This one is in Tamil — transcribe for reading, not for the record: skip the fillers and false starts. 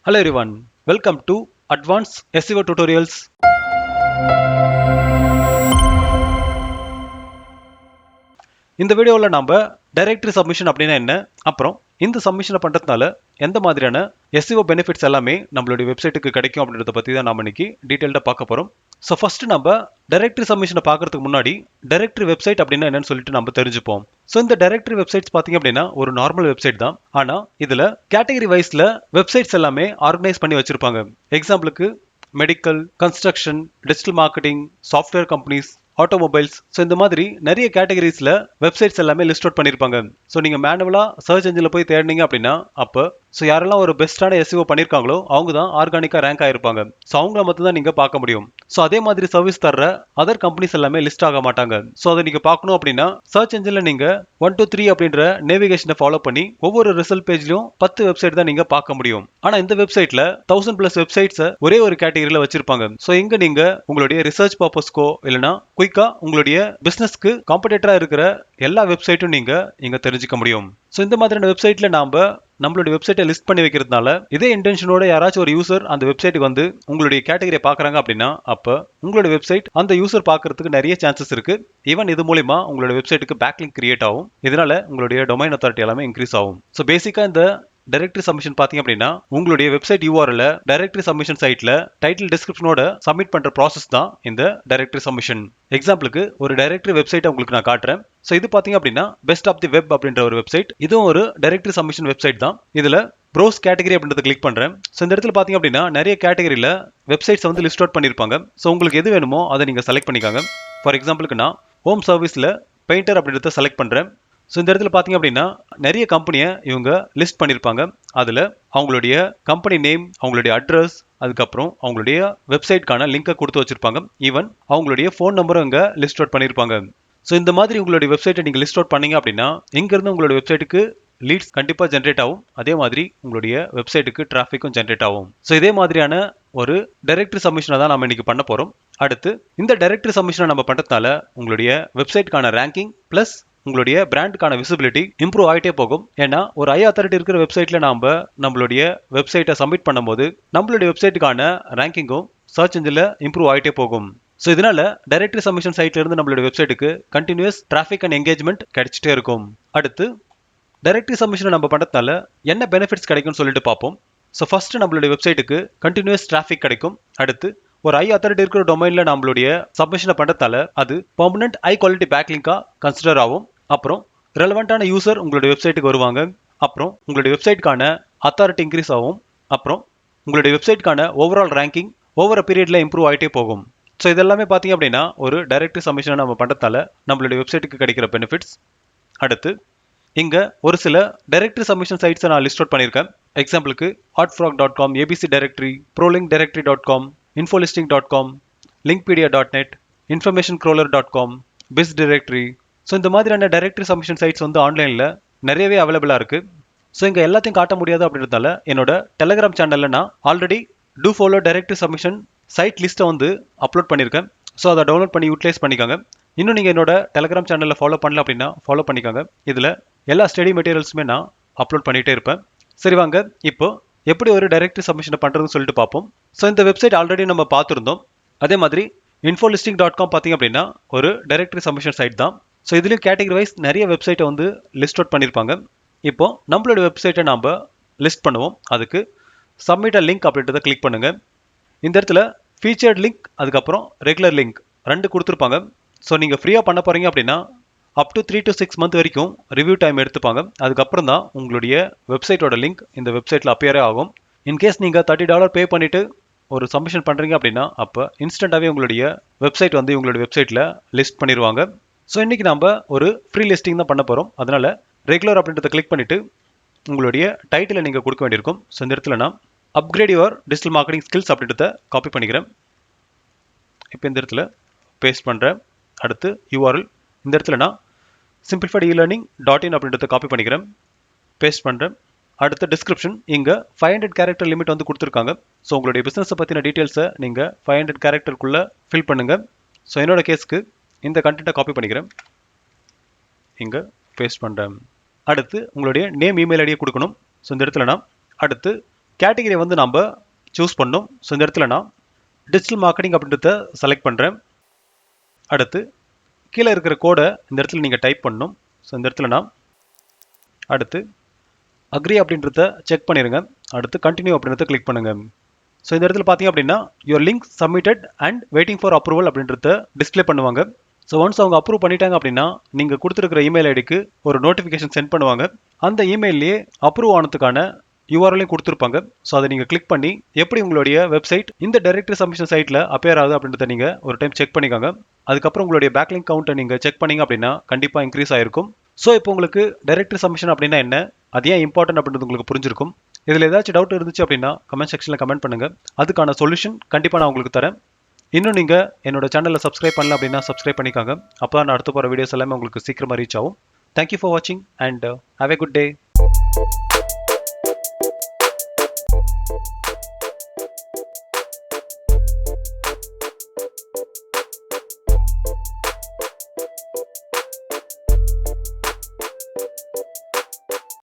Hello everyone, welcome to Advanced SEO Tutorials. இந்த வீடியோவில் நாம டைரக்டரி சப்மிஷன் அப்படின்னா என்ன, அப்புறம் இந்த சப்மிஷனை பண்ணுறதுனால எந்த மாதிரியான SEO பெனிஃபிட்ஸ் எல்லாமே நம்மளுடைய வெப்சைட்டுக்கு கிடைக்கும் அப்படின்றத பற்றி தான் நாம இன்னைக்கு டீட்டெயில்டாக பார்க்க போகிறோம். ஸோ ஃபர்ஸ்ட் நம்ம டைரக்டரி சப்மிஷனை பார்க்கறதுக்கு முன்னாடி டைரக்டரி வெப்சைட் அப்படின்னா என்னன்னு சொல்லிட்டு நம்ம தெரிஞ்சுப்போம். ஸோ இந்த டைரக்டரி வெப்சைட்ஸ் பார்த்தீங்க அப்படின்னா ஒரு நார்மல் வெப்சைட் தான். ஆனால் இதில் கேட்டகரி வைஸில் வெப்சைட்ஸ் எல்லாமே ஆர்கனைஸ் பண்ணி வச்சிருப்பாங்க. எக்ஸாம்பிளுக்கு medical, construction, digital marketing, software companies, automobiles. So இந்த மாதிரி நிறைய கேட்டகரிஸில் வெப்சைட்ஸ் எல்லாமே லிஸ்ட் அவுட் பண்ணியிருப்பாங்க. ஸோ நீங்கள் மேனுவலாக சர்ச் என்ஜினில் போய் தேடினீங்க அப்படின்னா அப்போ யாரெல்லாம் ஒரு பெஸ்ட்டான SEO பண்ணியிருக்காங்களோ அவங்க தான் ஆர்கானிக்காக ரேங்க் ஆகிருப்பாங்க. ஸோ அவங்கள மட்டும் தான் நீங்கள் பார்க்க முடியும். ஸோ அதே மாதிரி சர்வீஸ் தர்ற அதர் கம்பெனிஸ் எல்லாமே லிஸ்ட் ஆக மாட்டாங்க. ஸோ அதை நீங்கள் பார்க்கணும் அப்படின்னா சர்ச் என்ஜினில் நீங்கள் 1 2 3 அப்படின்ற நேவிகேஷனை ஃபாலோ பண்ணி ஒவ்வொரு ரிசல்ட் பேஜ்லையும் 10 வெப்சைட் தான் நீங்கள் பார்க்க முடியும். ஆனால் இந்த வெப்சைட்டில் 1000+ வெப்சைட்ஸை ஒரே ஒரு கேட்டகரியில் வச்சிருப்பாங்க. ஸோ இங்கே நீங்கள் உங்களுடைய ரிசர்ச் பர்பஸ்க்கோ இல்லைனா குயிக்கா உங்களுடைய பிசினஸ்க்கு காம்படிட்டரா இருக்கிற எல்லா வெப்சைட்டும் நீங்க இங்க தெரிஞ்சுக்க முடியும். ஸோ இந்த மாதிரியான வெப்சைட்ல நாம நம்மளுடைய வெப்சைட்டை லிஸ்ட் பண்ணி வைக்கிறதுனால இதே இன்டென்ஷனோட யாராச்சும் ஒரு யூசர் அந்த வெப்சைட்டுக்கு வந்து உங்களுடைய கேட்டகரியை பார்க்குறாங்க அப்படின்னா அப்போ உங்களுடைய வெப்சைட் அந்த யூசர் பார்க்கறதுக்கு நிறைய சான்சஸ் இருக்கு. ஈவன் இது மூலியமா உங்களுடைய வெப்சைட்டுக்கு பேக்லிங்க் கிரியேட் ஆகும். இதனால உங்களுடைய டொமைன் அத்தாரிட்டி எல்லாமே இன்க்ரீஸ் ஆகும். ஸோ பேசிக்கா இந்த டைரக்டரி சப்மிஷன் பாத்தீங்க அப்படின்னா உங்களுடைய வெப்சைட் URL டைரக்டரி சப்மிஷன் சைட்ல டைட்டில் டிஸ்கிரிப்ஷனோட சப்மிட் பண்ற ப்ராசஸ் தான் இந்த டைரக்டரி சப்மிஷன். எக்ஸாம்பிளுக்கு ஒரு டைரக்டரி வெப்சைட் உங்களுக்கு நான் காட்டுறேன். ஸோ இது பாத்தீங்க அப்படின்னா பெஸ்ட் ஆஃப் தி வெப் அப்படின்ற ஒரு வெப்சைட். இதுவும் ஒரு டைரக்டரி சப்மிஷன் வெப்சைட் தான். இதுல ப்ரோஸ் கேட்டகரி அப்படின்றத கிளிக் பண்றேன். ஸோ இந்த இடத்துல பாத்தீங்க அப்படின்னா நிறைய கேட்டகரியில வெப்சைட்ஸ் வந்து லிஸ்ட் அவுட் பண்ணிருப்பாங்க. ஸோ உங்களுக்கு எது வேணுமோ அதை நீங்க செலக்ட் பண்ணிக்காங்க. ஃபார் எக்ஸாம்பிளுக்கு நான் ஹோம் சர்வீஸ்ல பெயிண்டர் அப்படின்றத செலக்ட் பண்றேன். ஸோ இந்த இடத்துல பார்த்தீங்க அப்படின்னா நிறைய கம்பெனியை இவங்க லிஸ்ட் பண்ணியிருப்பாங்க. அதில் அவங்களுடைய கம்பெனி நேம், அவங்களுடைய அட்ரஸ், அதுக்கப்புறம் அவங்களுடைய வெப்சைட்கான லிங்கை கொடுத்து வச்சிருப்பாங்க. ஈவன் அவங்களுடைய ஃபோன் நம்பரும் இங்கே லிஸ்ட் அவுட் பண்ணியிருப்பாங்க. ஸோ இந்த மாதிரி உங்களுடைய வெப்சைட்டை நீங்கள் லிஸ்ட் அவுட் பண்ணீங்க அப்படின்னா இங்கேருந்து உங்களுடைய வெப்சைட்டுக்கு லீட்ஸ் கண்டிப்பாக ஜென்ரேட் ஆகும். அதே மாதிரி உங்களுடைய வெப்சைட்டுக்கு டிராஃபிக்கும் ஜென்ரேட் ஆகும். ஸோ இதே மாதிரியான ஒரு டைரக்டரி சப்மிஷனை தான் நம்ம இன்னைக்கு பண்ண போகிறோம். அடுத்து இந்த டைரக்டரி சப்மிஷனை நம்ம பண்ணுறதுனால உங்களுடைய வெப்சைட்கான ரேங்கிங் ப்ளஸ் உங்களுடைய பிராண்டுக்கான விசிபிலிட்டி இம்ப்ரூவ் ஆகிட்டே போகும். ஏன்னா ஒரு ஹை அத்தாரிட்டி இருக்கிற வெப்சைட்ல நாம நம்மளுடைய வெப்சைட்டை சப்மிட் பண்ணும்போது நம்மளுடைய வெப்சைட்டுக்கான ரேங்கிங்கும் சர்ச் இன்ஜின்ல இம்ப்ரூவ் ஆகிட்டே போகும். ஸோ இதனால டைரக்டரி சப்மிஷன் சைட்ல இருந்து நம்மளுடைய வெப்சைட்டுக்கு கண்டினியூஸ் டிராஃபிக் அண்ட் என்கேஜ்மெண்ட் கிடைச்சிட்டே இருக்கும். அடுத்து டைரக்டரி சப்மிஷனை நம்ம பண்ணுறதுனால என்ன பெனிஃபிட்ஸ் கிடைக்கும்னு சொல்லிட்டு பார்ப்போம். ஸோ ஃபர்ஸ்ட் நம்மளுடைய வெப்சைட்டுக்கு கண்டினியூஸ் டிராஃபிக் கிடைக்கும். அடுத்து ஒரு ஹை அத்தாரிட்டி இருக்கிற டொமைன்ல நம்மளுடைய சப்மிஷனை பண்ணுறதால அது பெர்மனன்ட் ஹை குவாலிட்டி பேக்லிங்கா கன்சிடர் ஆகும். அப்புறம் ரெலவெண்டான யூசர் உங்களுடைய வெப்சைட்டுக்கு வருவாங்க. அப்புறம் உங்களுடைய வெப்சைட்கான அத்தாரிட்டி இன்க்ரீஸ் ஆகும். அப்புறம் உங்களுடைய வெப்சைட்கான ஓவரால் ரேங்கிங் ஓவர பீரியட்ல இம்ப்ரூவ் ஆகிட்டே போகும். ஸோ இதெல்லாமே பார்த்தீங்க அப்படின்னா ஒரு டைரக்டரி சப்மிஷனை நம்ம பண்ணுறதால நம்மளுடைய வெப்சைட்டுக்கு கிடைக்கிற பெனிஃபிட்ஸ். அடுத்து இங்கே ஒரு சில டைரக்டரி சப்மிஷன் சைட்ஸை நான் லிஸ்ட் அவுட் பண்ணியிருக்கேன். எக்ஸாம்பிளுக்கு hotfrog.com, ABC Directory, prolinkdirectory.com, infolisting.com, linkpedia.net, informationcrawler.com, bizdirectory. So இந்த மாதிரியான டைரக்டரி சப்மிஷன் சைட்ஸ் வந்து ஆன்லைனில் நிறையவே அவைலபிளாக இருக்குது. ஸோ இங்கே எல்லாத்தையும் காட்ட முடியாது அப்படின்றதால என்னோட டெலிகிராம் சேனலில் நான் already do follow directory submission site லிஸ்ட்டை வந்து அப்லோட் பண்ணியிருக்கேன். ஸோ அதை டவுன்லோட் பண்ணி யூட்டிலைஸ் பண்ணிக்காங்க. இன்னும் நீங்கள் என்னோட டெலிகிராம் சேனலில் ஃபாலோ பண்ணல அப்படின்னா ஃபாலோ பண்ணிக்காங்க. இதில் எல்லா ஸ்டடி மெட்டீரியல்ஸுமே நான் அப்லோட் பண்ணிகிட்டே இருப்பேன். சரி வாங்க இப்போ எப்படி ஒரு டைரக்டரி சப்மிஷனை பண்ணுறதுன்னு சொல்லிட்டு பார்ப்போம். ஸோ இந்த வெப்சைட் ஆல்ரெடி நம்ம பார்த்துருந்தோம். அதே மாதிரி infolisting.com பார்த்தீங்க அப்படின்னா ஒரு டைரக்டரி சப்மிஷன் சைட் தான். ஸோ இதுலேயும் கேட்டகரி வைஸ் நிறைய வெப்சைட்டை வந்து லிஸ்ட் அவுட் பண்ணியிருப்பாங்க. இப்போ நம்மளோட வெப்சைட்டை நாம் லிஸ்ட் பண்ணுவோம். அதுக்கு சப்மிட் அ லிங்க் அப்படின்றத கிளிக் பண்ணுங்க. இந்த இடத்துல ஃபீச்சர்ட் லிங்க் அதுக்கப்புறம் ரெகுலர் லிங்க் 2 கொடுத்துருப்பாங்க. ஸோ நீங்கள் ஃப்ரீயாக பண்ண போகிறீங்க அப்படின்னா அப் டு 3 to 6 மந்த் வரைக்கும் ரிவ்யூ டைம் எடுத்துப்பாங்க. அதுக்கப்புறம் தான் உங்களுடைய வெப்சைட்டோட லிங்க் இந்த வெப்சைட்டில் அப்பியரே ஆகும். இன்கேஸ் நீங்கள் $30 பே பண்ணிவிட்டு ஒரு சப்மிஷன் பண்ணுறீங்க அப்படின்னா அப்போ இன்ஸ்டண்ட்டாகவே உங்களுடைய வெப்சைட் வந்து உங்களுடைய வெப்சைட்டில் லிஸ்ட் பண்ணிடுவாங்க. ஸோ இன்றைக்கி நம்ம ஒரு ஃப்ரீ லிஸ்டிங் தான் பண்ண போகிறோம். அதனால் ரெகுலர் அப்படின்றத கிளிக் பண்ணிவிட்டு உங்களுடைய டைட்டிலை நீங்கள் கொடுக்க வேண்டியிருக்கும். ஸோ இந்த இடத்துல நான் upgrade your digital marketing skills அப்படின்றத காப்பி பண்ணிக்கிறேன். இப்போ இந்த இடத்துல பேஸ்ட் பண்ணுறேன். அடுத்து URL இந்த இடத்துல நான் simplified e-learning.in அப்படின்றத காப்பி பண்ணிக்கிறேன், பேஸ்ட் பண்ணுறேன். அடுத்த டிஸ்கிரிப்ஷன் இங்கே 500 கேரக்டர் லிமிட் வந்து கொடுத்துருக்காங்க. ஸோ உங்களுடைய பிஸ்னஸை பற்றின டீட்டெயில்ஸை நீங்கள் 500 கேரக்டருக்குள்ளே ஃபில் பண்ணுங்கள். ஸோ என்னோட கேஸ்க்கு இந்த கண்டென்ட்டை காப்பி பண்ணிக்கிறேன், இங்கே பேஸ்ட் பண்ணுறேன். அடுத்து உங்களுடைய நேம், இமெயில் ஐடியை கொடுக்கணும். ஸோ இந்த இடத்துல நான் அடுத்து கேட்டகரி வந்து நம்ம சூஸ் பண்ணணும். ஸோ இந்த இடத்துல நான் டிஜிட்டல் மார்க்கெட்டிங் அப்படின்றத செலக்ட் பண்ணுறேன். அடுத்து கீழே இருக்கிற கோடை இந்த இடத்துல நீங்கள் டைப் பண்ணணும். ஸோ இந்த இடத்துல நான் அடுத்து அக்ரி அப்படின்றத செக் பண்ணிடுங்க. அடுத்து கண்டினியூ அப்படின்றத கிளிக் பண்ணுங்க. ஸோ இந்த இடத்துல பார்த்தீங்க அப்படின்னா your link submitted and waiting for approval அப்படின்றத டிஸ்பிளே பண்ணுவாங்க. ஸோ ஒன்ஸ் அவங்க அப்ரூவ் பண்ணிட்டாங்க அப்படின்னா நீங்கள் கொடுத்துருக்கிற இமெயில் ஐடிக்கு ஒரு நோட்டிஃபிகேஷன் சென்ட் பண்ணுவாங்க. அந்த இமெயிலே அப்ரூவ் ஆனதுக்கான யூஆர்எல்லையும் கொடுத்துருப்பாங்க. ஸோ அதை நீங்கள் கிளிக் பண்ணி எப்படி உங்களுடைய வெப்சைட் இந்த டைரக்டரி சப்மிஷன் சைட்டில் அப்பியர் ஆகுது அப்படின்றத நீங்கள் ஒரு டைம் செக் பண்ணிக்கோங்க. அதுக்கப்புறம் உங்களுடைய பேக்லிங்க் கவுண்ட்டை நீங்கள் செக் பண்ணீங்க அப்படின்னா கண்டிப்பாக இன்க்ரீஸ் ஆயிருக்கும். ஸோ இப்போ உங்களுக்கு டைரக்டரி சப்மிஷன் அப்படின்னா என்ன, அது ஏன் இம்பார்ட்டன்ட் அப்படின்றது உங்களுக்கு புரிஞ்சிருக்கும். இதில் ஏதாச்சும் டவுட் இருந்துச்சு அப்படின்னா கமெண்ட் செக்ஷனில் கமெண்ட் பண்ணுங்கள். அதுக்கான சொல்யூஷன் கண்டிப்பாக நான் உங்களுக்கு தரேன். இன்னும் நீங்கள் என்னோட சேனலில் சப்ஸ்கிரைப் பண்ணல அப்படின்னா சப்ஸ்கிரைப் பண்ணிக்காங்க. அப்போ நான் அடுத்து போகிற வீடியோஸ் எல்லாமே உங்களுக்கு சீக்கிரமாக ரீச் ஆகும். தேங்க்யூ ஃபார் வாட்சிங் and have a good day.